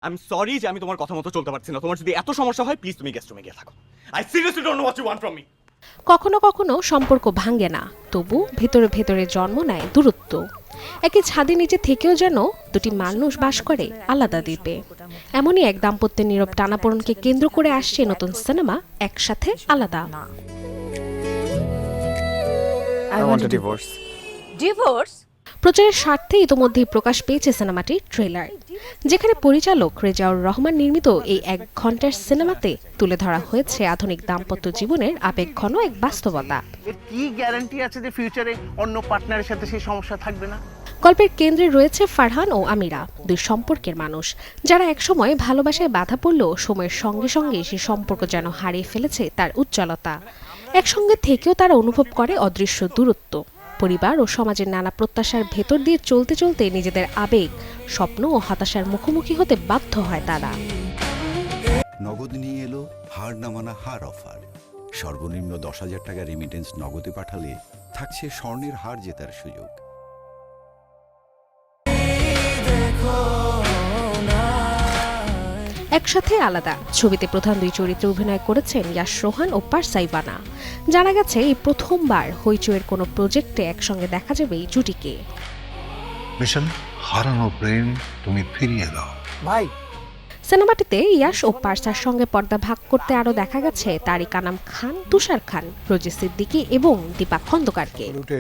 I am sorry যে আমি তোমার কথা মতো চলতে পারছি না। তোমার যদি এত সমস্যা হয় প্লিজ তুমি গেস্ট রুমে গিয়ে থাকো। I seriously don't know what you want from me. কখনো কখনো সম্পর্ক ভাঙে না, তবু ভেতরে ভেতরে জন্ম নেয় দূরত্ব। একই ছাদের নিচে থেকেও যেন দুটি মানুষ বাস করে আলাদা দ্বীপে। এমনই এক দাম্পত্যের নীরব টানাপোড়েনকে কেন্দ্র করে আসছে নতুন সিনেমা একসাথে আলাদা। I want a divorce. Divorce? প্রচারের স্বার্থে ইতোমধ্যেই প্রকাশ পেয়েছে সিনেমাটির ট্রেলার, যেখানে পরিচালক রেজাউর রহমান নির্মিত এই 1 ঘন্টার সিনেমাতে তুলে ধরা হয়েছে আধুনিক দাম্পত্য জীবনের আবেগঘন এক বাস্তবতা। এর কি গ্যারান্টি আছে যে ফিউচারে অন্য পার্টনারের সাথে সেই সমস্যা থাকবে না? গল্পের কেন্দ্রে রয়েছে ফারহান ও আমিরা, দুই সম্পর্কের মানুষ যারা একসময় ভালোবাসায় বাধা পড়লেও সময়ের সঙ্গে সঙ্গে সে সম্পর্ক যেন হারিয়ে ফেলেছে তার উজ্জ্বলতা। একসঙ্গে থেকেও তারা অনুভব করে অদৃশ্য দূরত্ব। পরিবার ও সমাজের নানা প্রত্যাশার ভেতর দিয়ে চলতে চলতে নিজেদের আবেগ, স্বপ্ন ও হতাশার মুখোমুখি হতে বাধ্য হয় তারা। নগদ নিয়ে এলো হার না মানা হার অফার। সর্বনিম্ন 10,000 টাকা রেমিটেন্স নগদে পাঠালে থাকছে স্বর্ণের হার জেতার সুযোগ। একসাথে আলাদা ছবিতে প্রধান দুই চরিত্রে অভিনয় করেছেন ইয়াশ রোহান ও পারসাইবানা। জানা গেছে এই প্রথমবার হইচইয়ের কোনো প্রজেক্টে একসঙ্গে দেখা যাবে এই জুটিকে। মিশন হারানো প্রেম তুমি ফিরিয়ে দাও। ভাই, সিনেমাটিতে ইয়াশ ও পারসার সঙ্গে পর্দা ভাগ করতে আরও দেখা গেছে তারিক আনাম খান, তুষার খান, রোজি সিদ্দিকী এবং দীপা খন্দকারকে। উঠে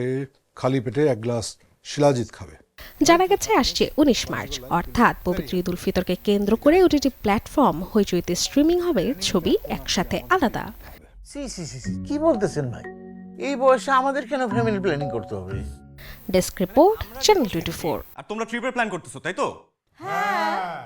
খালি পেটে এক গ্লাস শিলাজিৎ খাবে। জানা গেছে আসছে 19 মার্চ, অর্থাৎ পবিত্র ঈদ উল ফিতরকে কেন্দ্র করে ওটিটি প্ল্যাটফর্ম হইচইতে স্ট্রিমিং হবে ছবি একসাথে আলাদা। সি সি সি সি, কি বলতেছেন ভাই? এই বয়সে আমাদের কেন ফ্যামিলি প্ল্যানিং করতে হবে? Desk report, channel 24। আর তোমরা ট্রিপের প্ল্যান করতেছো তাই তো? হ্যাঁ